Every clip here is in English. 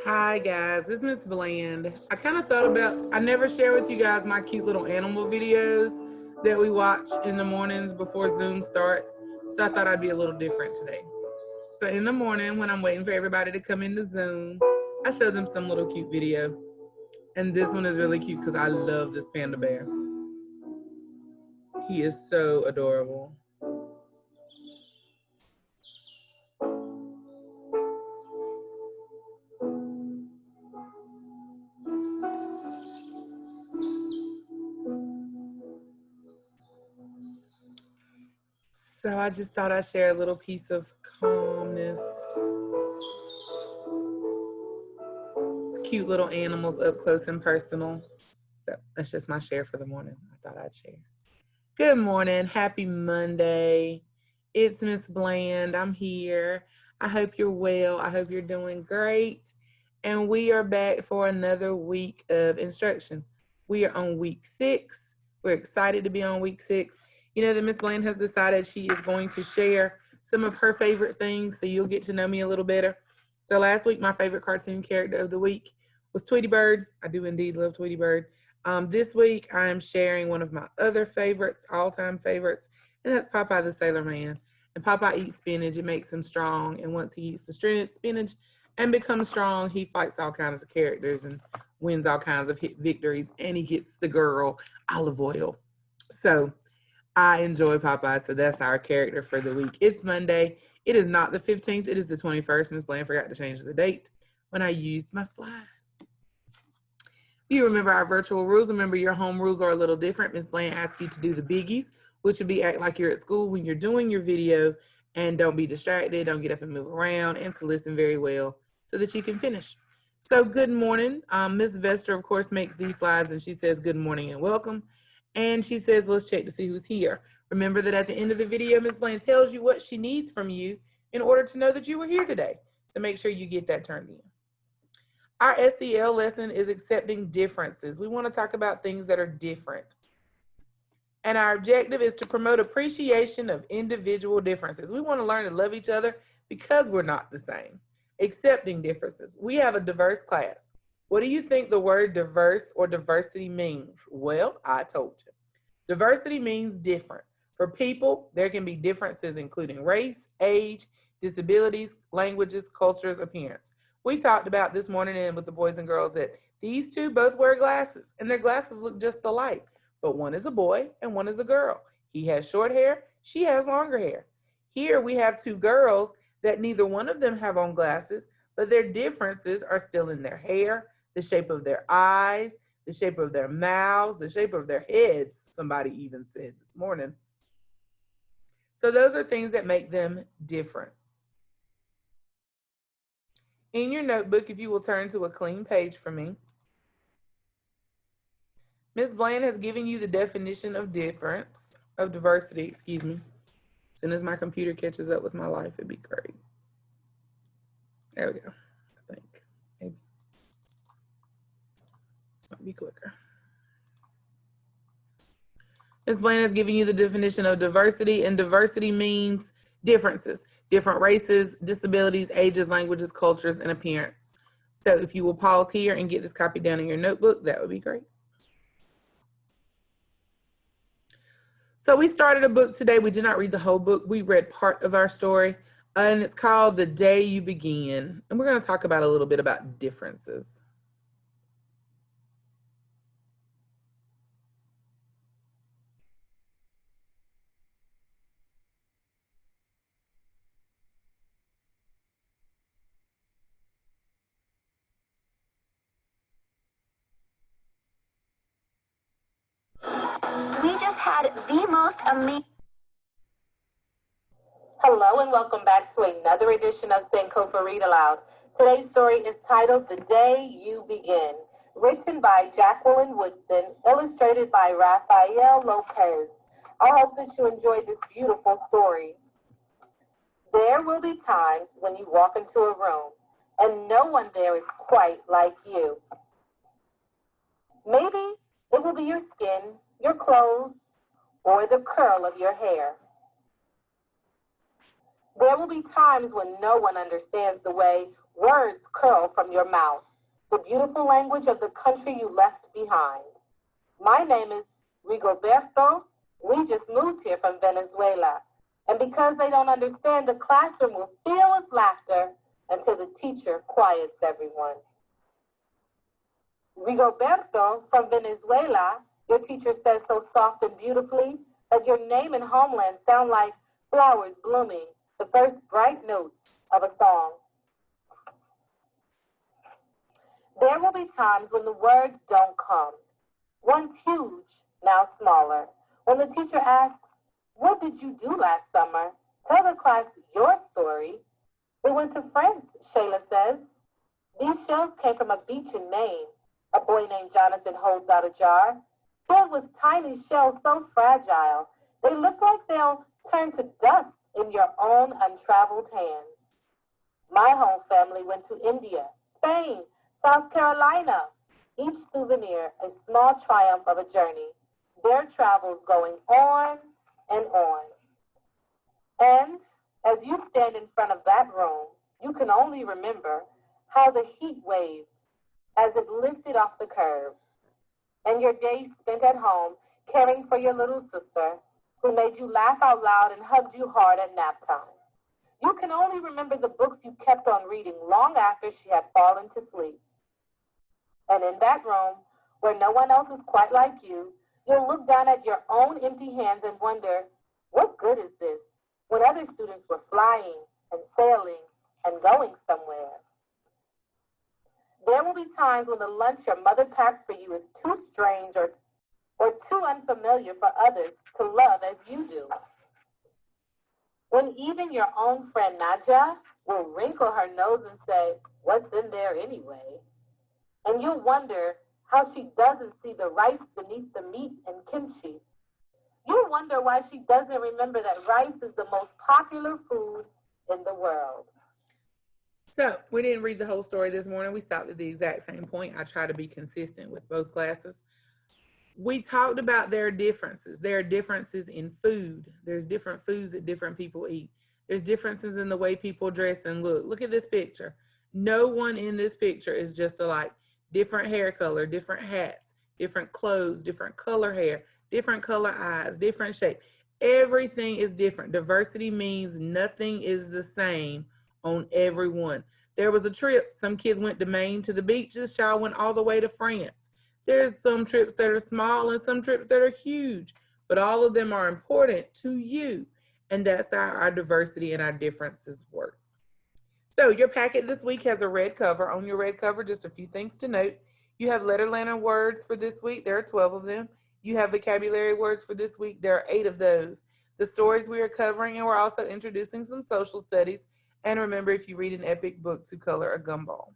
Hi guys, this is Miss Bland. I kind of thought about, I never share with you guys my cute little animal videos that we watch in the mornings before Zoom starts. So I thought I'd be a little different today. So in the morning when I'm waiting for everybody to come into Zoom, I show them some little cute video. And this one is really cute because I love this panda bear. He is so adorable. So I just thought I'd share a little piece of calmness. It's cute little animals up close and personal. So that's just my share for the morning. I thought I'd share. Good morning. Happy Monday. It's Miss Bland. I'm here. I hope you're well. I hope you're doing great. And we are back for another week of instruction. We are on week 6. We're excited to be on week 6. You know that Miss Bland has decided she is going to share some of her favorite things so you'll get to know me a little better. So last week, my favorite cartoon character of the week was Tweety Bird. I do indeed love Tweety Bird. This week, I am sharing one of my other favorites, all-time favorites, and that's Popeye the Sailor Man. And Popeye eats spinach. It makes him strong. And once he eats the spinach and becomes strong, he fights all kinds of characters and wins all kinds of victories. And he gets the girl, Olive Oyl. So I enjoy Popeye. So that's our character for the week. It's Monday. It is not the 15th. It is the 21st. Miss Bland forgot to change the date when I used my slide. You remember our virtual rules. Remember, your home rules are a little different. Ms. Bland asked you to do the biggies, which would be act like you're at school when you're doing your video, and don't be distracted, don't get up and move around, and to listen very well so that you can finish. So good morning. Ms. Vester, of course, makes these slides, and she says good morning and welcome. And she says, let's check to see who's here. Remember that at the end of the video, Ms. Bland tells you what she needs from you in order to know that you were here today. So make sure you get that turned in. Our SEL lesson is accepting differences. We want to talk about things that are different. And our objective is to promote appreciation of individual differences. We want to learn to love each other because we're not the same. Accepting differences. We have a diverse class. What do you think the word diverse or diversity means? Well, I told you. Diversity means different. For people, there can be differences including race, age, disabilities, languages, cultures, appearance. We talked about this morning and with the boys and girls that these two both wear glasses and their glasses look just alike, but one is a boy and one is a girl. He has short hair, she has longer hair. Here we have two girls that neither one of them have on glasses, but their differences are still in their hair, the shape of their eyes, the shape of their mouths, the shape of their heads, somebody even said this morning. So those are things that make them different. In your notebook, if you will turn to a clean page for me, Ms. Bland has given you the definition of diversity, excuse me. As soon as my computer catches up with my life, it'd be great. There we go, I think, maybe. This might be quicker. Ms. Bland has given you the definition of diversity, and diversity means differences. Different races, disabilities, ages, languages, cultures, and appearance. So if you will pause here and get this copy down in your notebook, that would be great. So we started a book today. We did not read the whole book. We read part of our story, and it's called The Day You Begin. And we're going to talk about a little bit about differences. We just had the most amazing. Hello and welcome back to another edition of Sankofa Read Aloud. Today's story is titled The Day You Begin, written by Jacqueline Woodson, illustrated by Rafael Lopez. I hope that you enjoyed this beautiful story. There will be times when you walk into a room and no one there is quite like you. Maybe it will be your skin, your clothes, or the curl of your hair. There will be times when no one understands the way words curl from your mouth, the beautiful language of the country you left behind. My name is Rigoberto. We just moved here from Venezuela. And because they don't understand, the classroom will fill with laughter until the teacher quiets everyone. Rigoberto from Venezuela, your teacher says so soft and beautifully that your name and homeland sound like flowers blooming, the first bright notes of a song. There will be times when the words don't come. Once huge, now smaller. When the teacher asks, "What did you do last summer?" Tell the class your story. "We went to France," Shayla says. "These shells came from a beach in Maine." A boy named Jonathan holds out a jar filled with tiny shells so fragile they look like they'll turn to dust in your own untraveled hands. My whole family went to India, Spain, South Carolina. Each souvenir a small triumph of a journey. Their travels going on and on. And as you stand in front of that room, you can only remember how the heat waved as it lifted off the curb, and your days spent at home caring for your little sister who made you laugh out loud and hugged you hard at nap time. You can only remember the books you kept on reading long after she had fallen to sleep. And in that room, where no one else is quite like you, you'll look down at your own empty hands and wonder, what good is this when other students were flying and sailing and going somewhere? There will be times when the lunch your mother packed for you is too strange or too unfamiliar for others to love as you do. When even your own friend Naja will wrinkle her nose and say, "What's in there anyway?" And you'll wonder how she doesn't see the rice beneath the meat and kimchi. You'll wonder why she doesn't remember that rice is the most popular food in the world. So we didn't read the whole story this morning. We stopped at the exact same point. I try to be consistent with both classes. We talked about their differences. There are differences in food. There's different foods that different people eat. There's differences in the way people dress and look. Look at this picture. No one in this picture is just alike. Different hair color, different hats, different clothes, different color hair, different color eyes, different shape. Everything is different. Diversity means nothing is the same on everyone. There was a trip. Some kids went to Maine to the beach. This child went all the way to France. There's some trips that are small and some trips that are huge, but all of them are important to you. And that's how our diversity and our differences work. So your packet this week has a red cover. On your red cover, just a few things to note. You have letter liner words for this week. There are 12 of them. You have vocabulary words for this week. There are 8 of those. The stories we are covering, and we're also introducing some social studies. And remember, if you read an epic book, to color a gumball.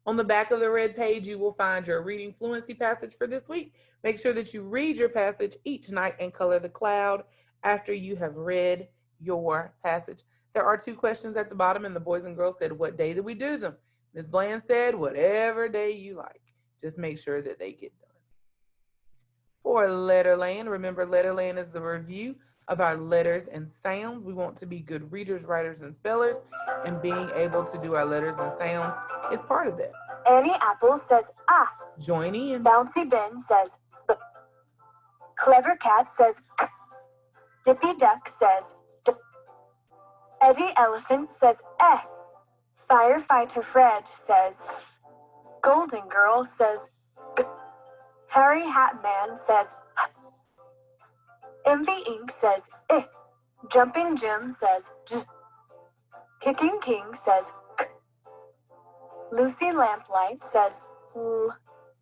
On the back of the red page, you will find your reading fluency passage for this week. Make sure that you read your passage each night and color the cloud after you have read your passage. There are 2 questions at the bottom, and the boys and girls said, what day did we do them? Ms. Bland said, whatever day you like. Just make sure that they get done. For Letterland, remember Letterland is the review of our letters and sounds. We want to be good readers, writers, and spellers, and being able to do our letters and sounds is part of that. Annie Apple says, "Ah." Join in. Bouncy Ben says, "B." Clever Cat says, "K." Dippy Duck says, "D." Eddie Elephant says, "Eh." Firefighter Fred says, "F." Golden Girl says, "G." Harry Hatman says, "H." Envy Ink says, "Eh." Jumping Jim says, "J." Kicking King says, "K." Lucy Lamplight says, "Ooh."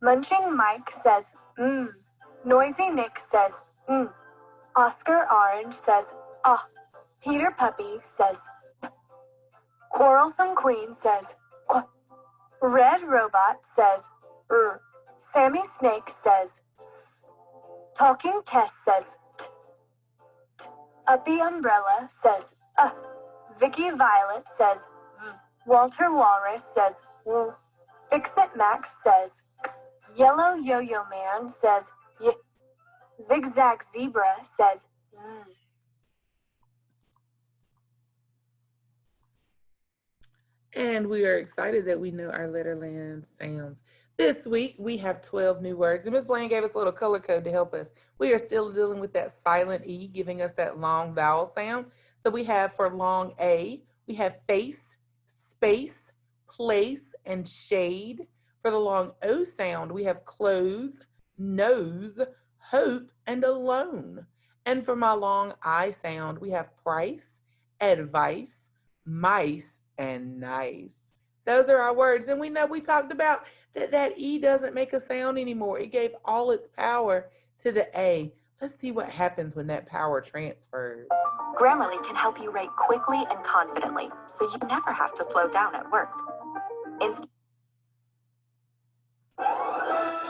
Munching Mike says, "Mmm." Noisy Nick says, "Mmm." Oscar Orange says, "Ah." Peter Puppy says, "P." Quarrelsome Queen says, "Qu." Red Robot says, "R." Sammy Snake says, "S." Talking Tess says, "T." Uppy Umbrella says, "Uh." Vicky Violet says, "V." Walter Walrus says, "W." Fix-It Max says, "X." Yellow Yo-Yo Man says, "Y." Zigzag Zebra says, "Z." And we are excited that we know our Letterland sounds. This week we have 12 new words, and Miss Blaine gave us a little color code to help us. We are still dealing with that silent E, giving us that long vowel sound. So we have for long A, we have face, space, place, and shade. For the long O sound, we have close, nose, hope, and alone. And for my long I sound, we have price, advice, mice, and nice. Those are our words. And we know we talked about that E doesn't make a sound anymore. It gave all its power to the A. Let's see what happens when that power transfers. Grammarly can help you write quickly and confidently, so you never have to slow down at work.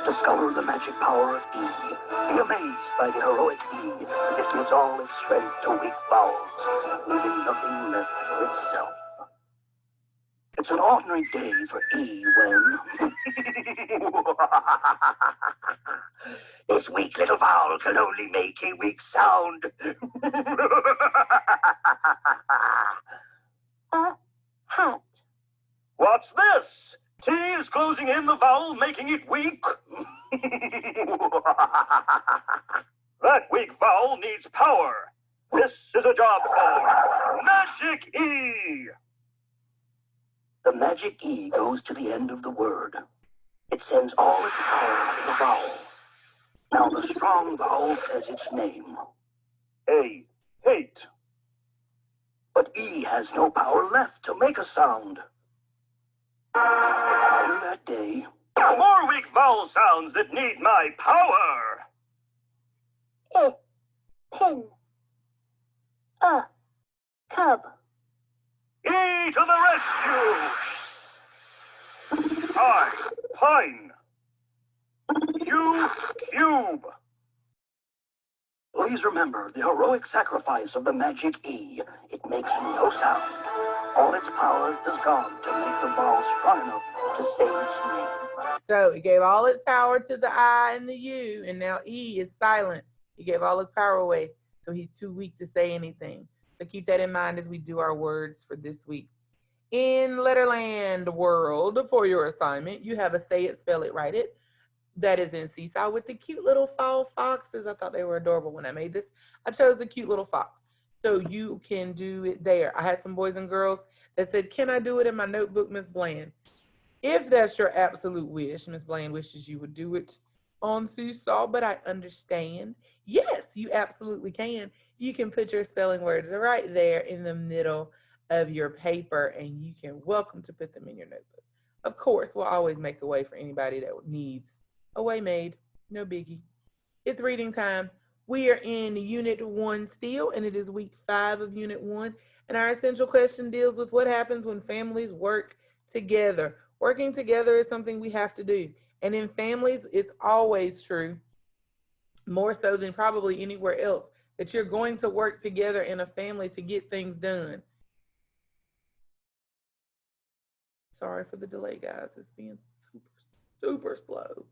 Discover the magic power of E. Be amazed by the heroic E as it gives all its strength to weak vowels, leaving nothing left for itself. It's an ordinary day for E when... This weak little vowel can only make a weak sound. Hat. What's this? T is closing in the vowel, making it weak. That weak vowel needs power. This is a job for Magic E. The magic E goes to the end of the word. It sends all its power to the vowel. Now the strong vowel says its name. A, hate. But E has no power left to make a sound. Later that day, more weak vowel sounds that need my power. Pin. Cub. E to the rescue! I, pine. Q, cube. Please remember the heroic sacrifice of the magic E. It makes no sound. All its power is gone to make the vowel strong enough to say its name. So it gave all its power to the I and the U, and now E is silent. He gave all his power away, so he's too weak to say anything. So keep that in mind as we do our words for this week. In Letterland world, for your assignment, you have a say it, spell it, write it. That is in Seesaw with the cute little fall foxes. I thought they were adorable when I made this. I chose the cute little fox. So you can do it there. I had some boys and girls that said, can I do it in my notebook, Miss Bland? If that's your absolute wish, Miss Bland wishes you would do it on Seesaw, but I understand. Yes, you absolutely can. You can put your spelling words right there in the middle of your paper, and you can welcome to put them in your notebook. Of course, we'll always make a way for anybody that needs a way made. No biggie. It's reading time. We are in Unit 1 still, and it is week 5 of Unit 1. And our essential question deals with what happens when families work together. Working together is something we have to do. And in families, it's always true, more so than probably anywhere else, that you're going to work together in a family to get things done. Sorry for the delay, guys. It's being super slow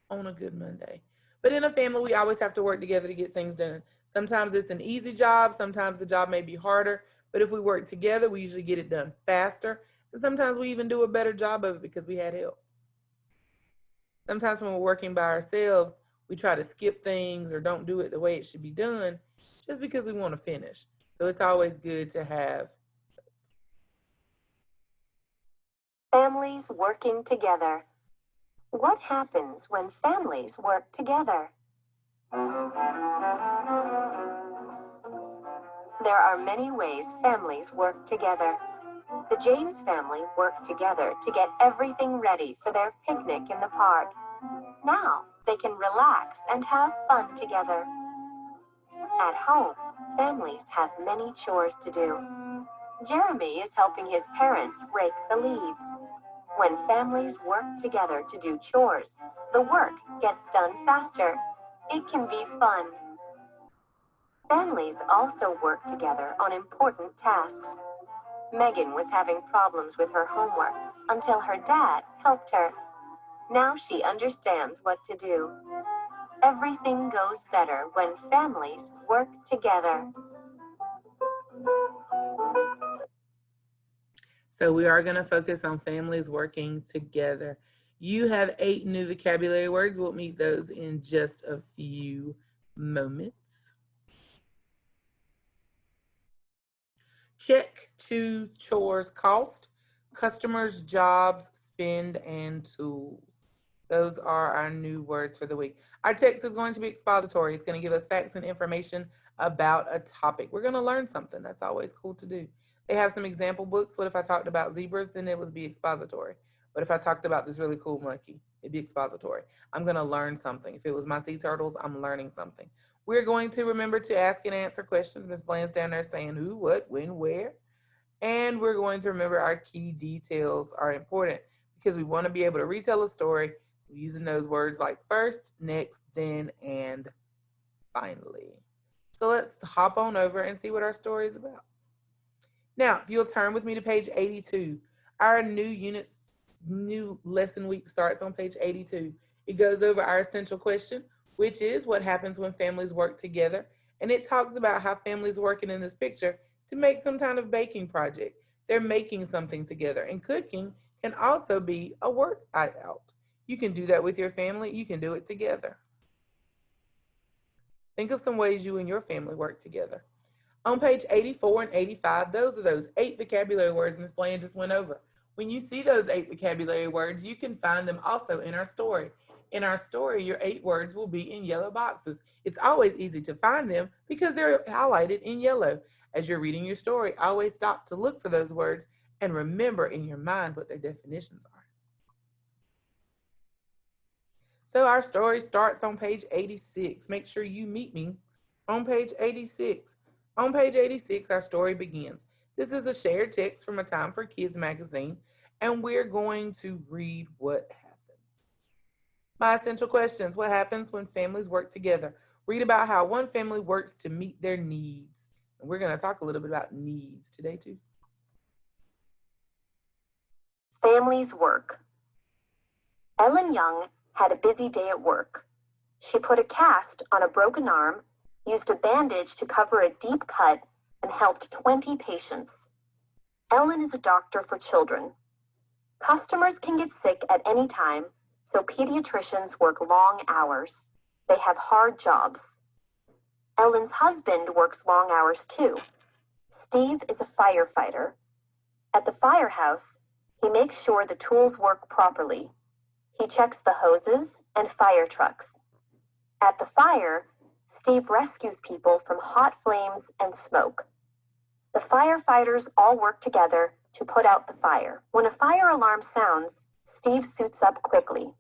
on a good Monday. But in a family, we always have to work together to get things done. Sometimes it's an easy job. Sometimes the job may be harder. But if we work together, we usually get it done faster. And sometimes we even do a better job of it because we had help. Sometimes when we're working by ourselves, we try to skip things or don't do it the way it should be done just because we want to finish. So it's always good to have Families working together. What happens when families work together? There are many ways families work together. The James family worked together to get everything ready for their picnic in the park. Now they can relax and have fun together. At home, families have many chores to do. Jeremy is helping his parents rake the leaves. When families work together to do chores, the work gets done faster. It can be fun. Families also work together on important tasks. Megan was having problems with her homework until her dad helped her. Now she understands what to do. Everything goes better when families work together. So we are going to focus on families working together. You have 8 new vocabulary words. We'll meet those in just a few moments. Check, choose, chores, cost, customers, jobs, spend, and tools. Those are our new words for the week. Our text is going to be expository. It's going to give us facts and information about a topic. We're going to learn something. That's always cool to do. They have some example books. What if I talked about zebras? Then it would be expository. But if I talked about this really cool monkey, it'd be expository. I'm going to learn something. If it was my sea turtles, I'm learning something. We're going to remember to ask and answer questions. Miss Bland's down there saying who, what, when, where. And we're going to remember our key details are important because we want to be able to retell a story using those words like first, next, then, and finally. So let's hop on over and see what our story is about. Now, if you'll turn with me to page 82, our new lesson week starts on page 82. It goes over our essential question, which is what happens when families work together. And it talks about how families working in this picture to make some kind of baking project. They're making something together. And cooking can also be a work out. You can do that with your family. You can do it together. Think of some ways you and your family work together. On page 84 and 85, those are those 8 vocabulary words Ms. Bland just went over. When you see those 8 vocabulary words, you can find them also in our story. In our story, your 8 words will be in yellow boxes. It's always easy to find them because they're highlighted in yellow. As you're reading your story, always stop to look for those words and remember in your mind what their definitions are. So our story starts on page 86. Make sure you meet me on page 86. On page 86, our story begins. This is a shared text from A Time for Kids magazine, and we're going to read what happens. My essential questions: what happens when families work together? Read about how one family works to meet their needs. And we're going to talk a little bit about needs today, too. Families work. Ellen Young had a busy day at work. She put a cast on a broken arm, used a bandage to cover a deep cut, and helped 20 patients. Ellen is a doctor for children. Customers can get sick at any time, so pediatricians work long hours. They have hard jobs. Ellen's husband works long hours too. Steve is a firefighter. At the firehouse, he makes sure the tools work properly. He checks the hoses and fire trucks. At the fire, Steve rescues people from hot flames and smoke. The firefighters all work together to put out the fire. When a fire alarm sounds, Steve suits up quickly.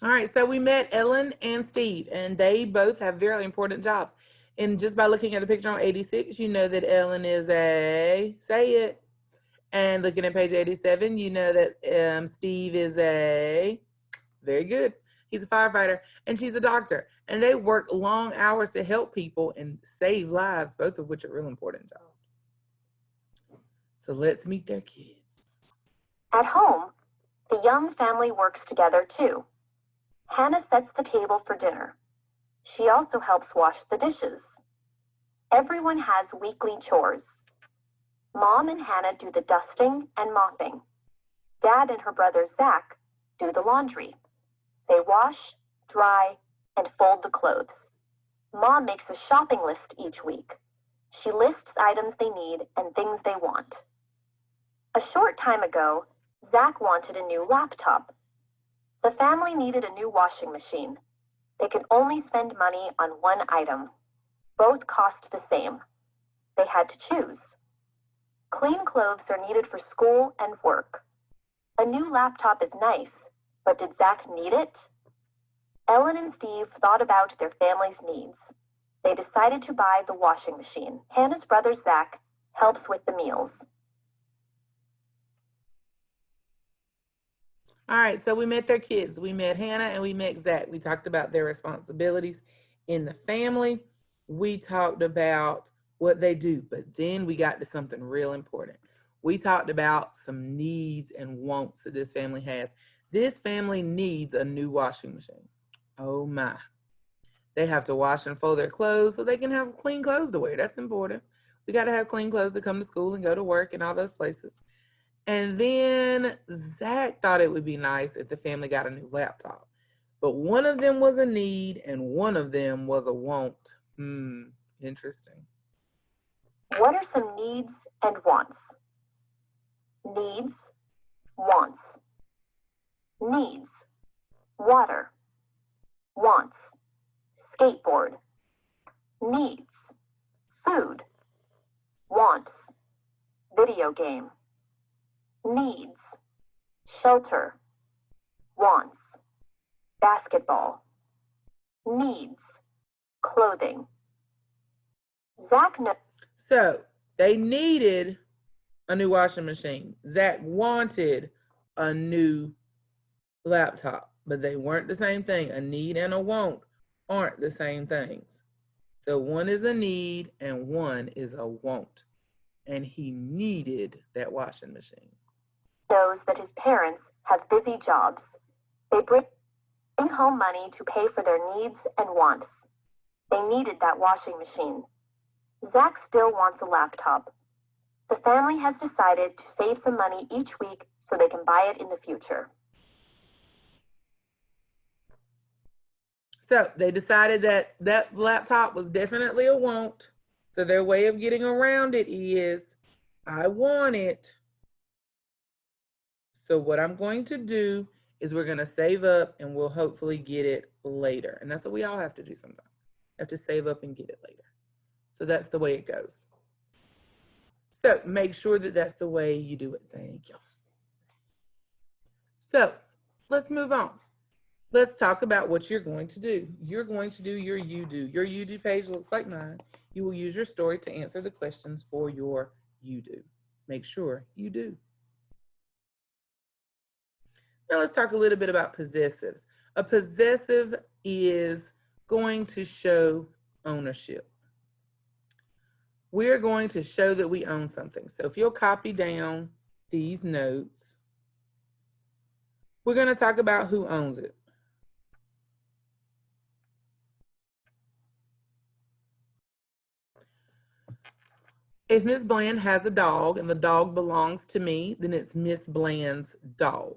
All right, so we met Ellen and Steve, and they both have very important jobs. And just by looking at the picture on 86, you know that Ellen is a, say it. And looking at page 87, you know that Steve is a, very good. He's a firefighter, and she's a doctor. And they work long hours to help people and save lives, both of which are real important jobs. So let's meet their kids. At home, the Young family works together too. Hannah sets the table for dinner. She also helps wash the dishes. Everyone has weekly chores. Mom and Hannah do the dusting and mopping. Dad and her brother Zach do the laundry. They wash, dry, and fold the clothes. Mom makes a shopping list each week. She lists items they need and things they want. A short time ago, Zach wanted a new laptop. The family needed a new washing machine. They could only spend money on one item. Both cost the same. They had to choose. Clean clothes are needed for school and work. A new laptop is nice, but did Zach need it? Ellen and Steve thought about their family's needs. They decided to buy the washing machine. Hannah's brother Zach helps with the meals. All right, so we met their kids. We met Hannah and we met Zach. We talked about their responsibilities in the family. We talked about what they do, but then we got to something real important. We talked about some needs and wants that this family has. This family needs a new washing machine. Oh my. They have to wash and fold their clothes so they can have clean clothes to wear. That's important. We got to have clean clothes to come to school and go to work and all those places. And then Zach thought it would be nice if the family got a new laptop. But one of them was a need and one of them was a want. Interesting. What are some needs and wants? Needs, wants. Needs, water. Wants, skateboard. Needs, food. Wants, video game. Needs, shelter. Wants, basketball. Needs, clothing. Zach knows. So they needed a new washing machine. Zach wanted a new laptop, but they weren't the same thing. A need and a want aren't the same things. So one is a need and one is a want. And he needed that washing machine. Knows that his parents have busy jobs. They bring home money to pay for their needs and wants. They needed that washing machine. Zach still wants a laptop. The family has decided to save some money each week so they can buy it in the future. So they decided that that laptop was definitely a want. So their way of getting around it is, I want it. So what I'm going to do is we're going to save up and we'll hopefully get it later. And that's what we all have to do sometimes. You have to save up and get it later. So that's the way it goes. So make sure that that's the way you do it. Thank you. So let's move on. Let's talk about what you're going to do. You're going to do your you do. Your you do page looks like mine. You will use your story to answer the questions for your you do. Make sure you do. Now let's talk a little bit about possessives. A possessive is going to show ownership. We're going to show that we own something. So if you'll copy down these notes, we're going to talk about who owns it. If Miss Bland has a dog and the dog belongs to me, then it's Miss Bland's dog.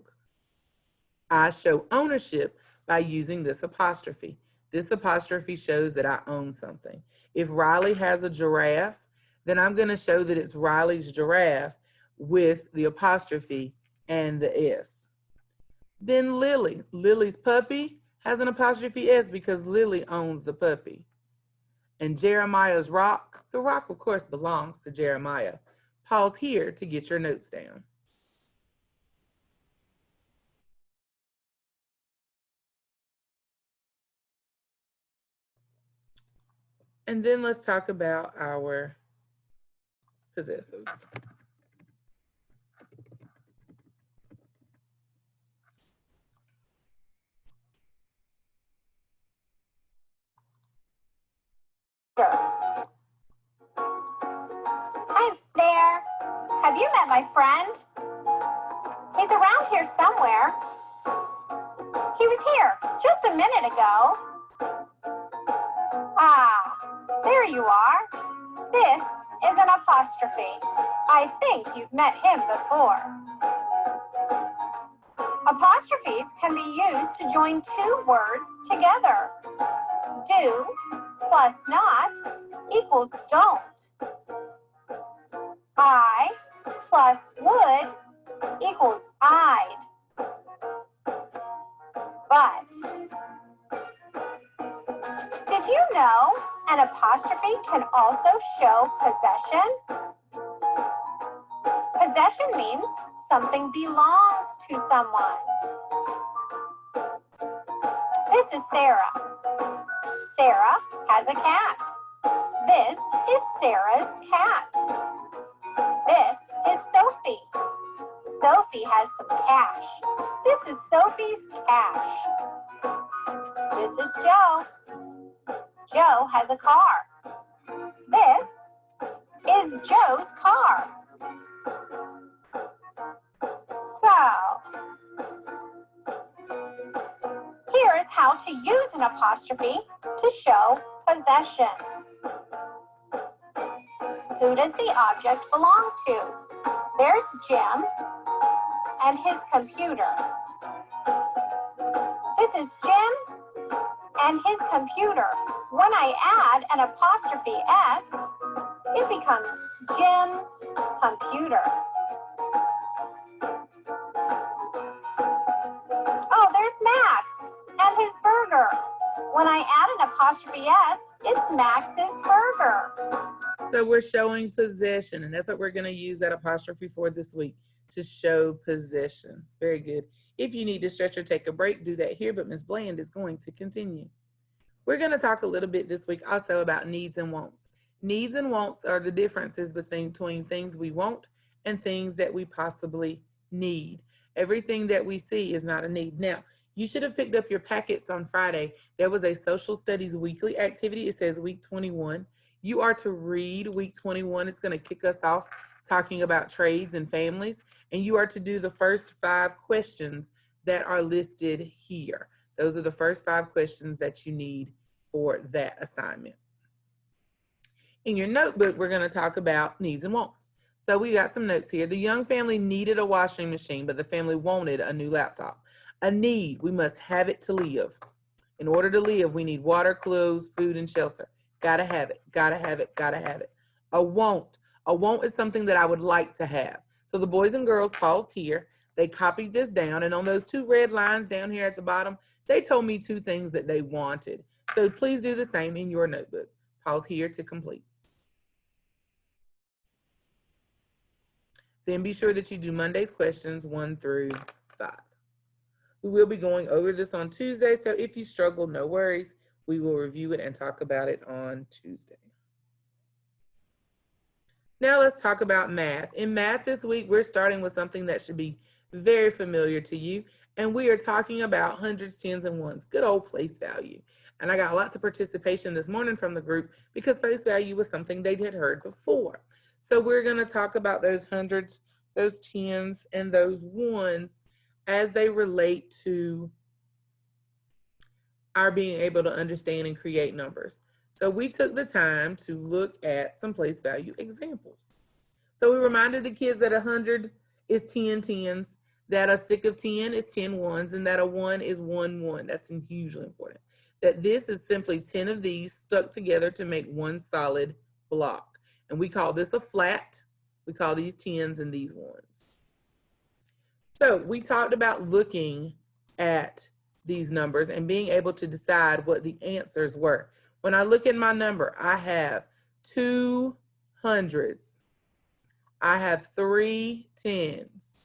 I show ownership by using this apostrophe. This apostrophe shows that I own something. If Riley has a giraffe, then I'm going to show that it's Riley's giraffe with the apostrophe and the S. Then Lily's puppy has an apostrophe S because Lily owns the puppy. And Jeremiah's rock, the rock of course belongs to Jeremiah. Pause here to get your notes down. And then let's talk about our possessives. Hi there. Have you met my friend? He's around here somewhere. He was here just a minute ago. Ah, there you are. This is an apostrophe. I think you've met him before. Apostrophes can be used to join two words together. Do plus not equals don't. I plus would equals I'd. But did you know an apostrophe can also show possession? Possession means something belongs to someone. This is Sarah. Sarah has a cat. This is Sarah's cat. This is Sophie. Sophie has some cash. This is Sophie's cash. This is Joe. Joe has a car. This is Joe's car. So, here's how to use an apostrophe to show possession. Who does the object belong to? There's Jim and his computer. This is Jim and his computer. When I add an apostrophe S, it becomes Jim's computer. Oh, there's Max and his burger. When I add an apostrophe S, it's Max's burger. So we're showing possession, and that's what we're going to use that apostrophe for this week, to show possession. Very good. If you need to stretch or take a break, do that here, but Ms. Bland is going to continue. We're going to talk a little bit this week also about needs and wants. Needs and wants are the differences between things we want and things that we possibly need. Everything that we see is not a need. Now, you should have picked up your packets on Friday. There was a social studies weekly activity. It says week 21. You are to read week 21. It's going to kick us off talking about trades and families. And you are to do the first 5 questions that are listed here. Those are the first 5 questions that you need for that assignment. In your notebook, we're going to talk about needs and wants. So we got some notes here. The young family needed a washing machine, but the family wanted a new laptop. A need, we must have it to live. In order to live, we need water, clothes, food, and shelter. Gotta have it, gotta have it, gotta have it. A want is something that I would like to have. So the boys and girls paused here. They copied this down, and on those 2 red lines down here at the bottom, they told me 2 things that they wanted. So please do the same in your notebook. Pause here to complete. Then be sure that you do Monday's questions 1 through 5. We will be going over this on Tuesday, so if you struggle, no worries. We will review it and talk about it on Tuesday. Now let's talk about math. In math this week, we're starting with something that should be very familiar to you, and we are talking about hundreds, tens, and ones, good old place value. And I got lots of participation this morning from the group because face value was something they had heard before. So we're going to talk about those hundreds, those tens, and those ones as they relate to our being able to understand and create numbers. So we took the time to look at some place value examples. So we reminded the kids that 100 is 10 tens, that a stick of 10 is 10 ones, and that a 1 is 1 1. That's hugely important. That this is simply 10 of these stuck together to make one solid block. And we call this a flat. We call these tens and these ones. So we talked about looking at these numbers and being able to decide what the answers were. When I look at my number, I have 2 hundreds. I have 3 tens.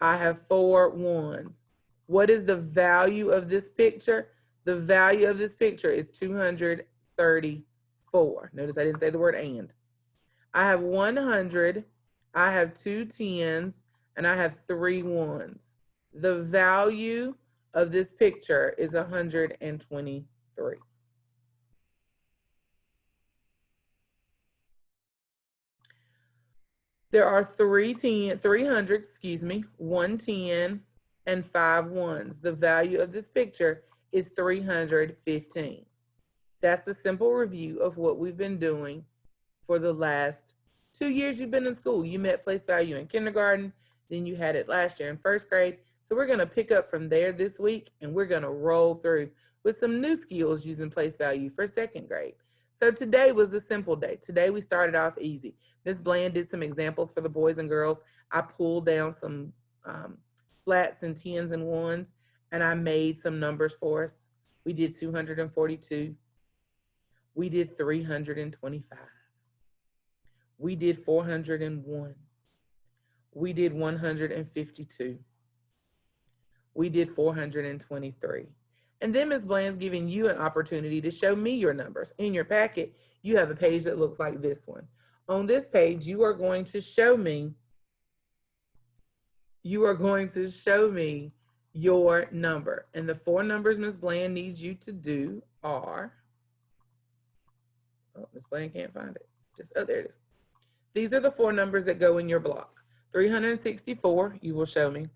I have 4 ones. What is the value of this picture? The value of this picture is 234. Notice I didn't say the word and. I have 100. I have 2 tens. And I have 3 ones. The value of this picture is 123. There are 300, 1 10, and 5 ones. The value of this picture is 315. That's the simple review of what we've been doing for the last 2 years you've been in school. You met place value in kindergarten, then you had it last year in first grade. So we're going to pick up from there this week, and we're going to roll through with some new skills using place value for second grade. So today was the simple day. Today we started off easy. Ms. Bland did some examples for the boys and girls. I pulled down some flats and tens and ones, and I made some numbers for us. We did 242. We did 325. We did 401. We did 152. We did 423. And then Ms. Bland's giving you an opportunity to show me your numbers. In your packet, you have a page that looks like this one. On this page, you are going to show me your number. And the 4 numbers Ms. Bland needs you to do are, oh, Ms. Bland can't find it. Oh, there it is. These are the 4 numbers that go in your block. 364, you will show me.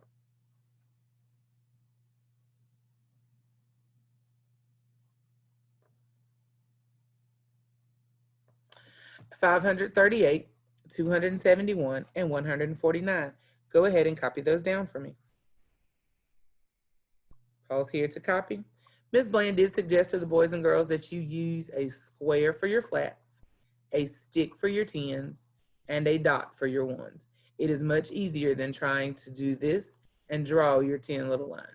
538, 271, and 149. Go ahead and copy those down for me. Pause here to copy. Ms. Bland did suggest to the boys and girls that you use a square for your flats, a stick for your tens, and a dot for your ones. It is much easier than trying to do this and draw your 10 little lines.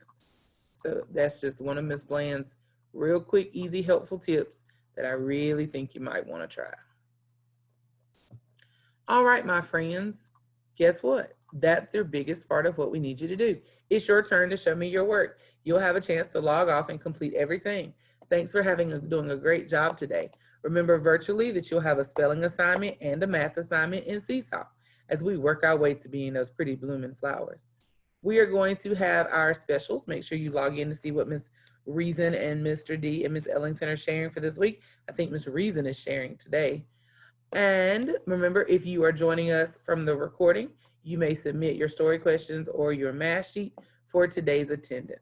So that's just one of Ms. Bland's real quick, easy, helpful tips that I really think you might want to try. All right, my friends, guess what? That's your biggest part of what we need you to do. It's your turn to show me your work. You'll have a chance to log off and complete everything. Thanks for doing a great job today. Remember virtually that you'll have a spelling assignment and a math assignment in Seesaw as we work our way to being those pretty blooming flowers. We are going to have our specials. Make sure you log in to see what Ms. Reason and Mr. D and Ms. Ellington are sharing for this week. I think Ms. Reason is sharing today. And remember, if you are joining us from the recording, you may submit your story questions or your math sheet for today's attendance.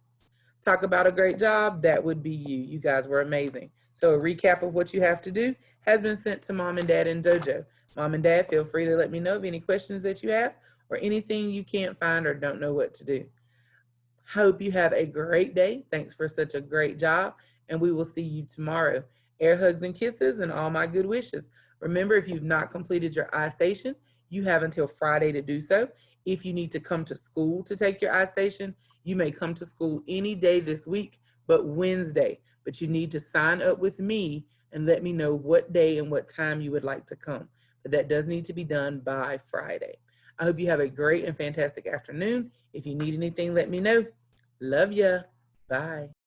Talk about a great job, that would be you. You guys were amazing. So a recap of what you have to do has been sent to Mom and Dad in Dojo. Mom and Dad, feel free to let me know of any questions that you have or anything you can't find or don't know what to do. Hope you have a great day. Thanks for such a great job, and we will see you tomorrow. Air hugs and kisses and all my good wishes. Remember, if you've not completed your I-Station, you have until Friday to do so. If you need to come to school to take your I-Station, you may come to school any day this week, but Wednesday. But you need to sign up with me and let me know what day and what time you would like to come. But that does need to be done by Friday. I hope you have a great and fantastic afternoon. If you need anything, let me know. Love ya. Bye.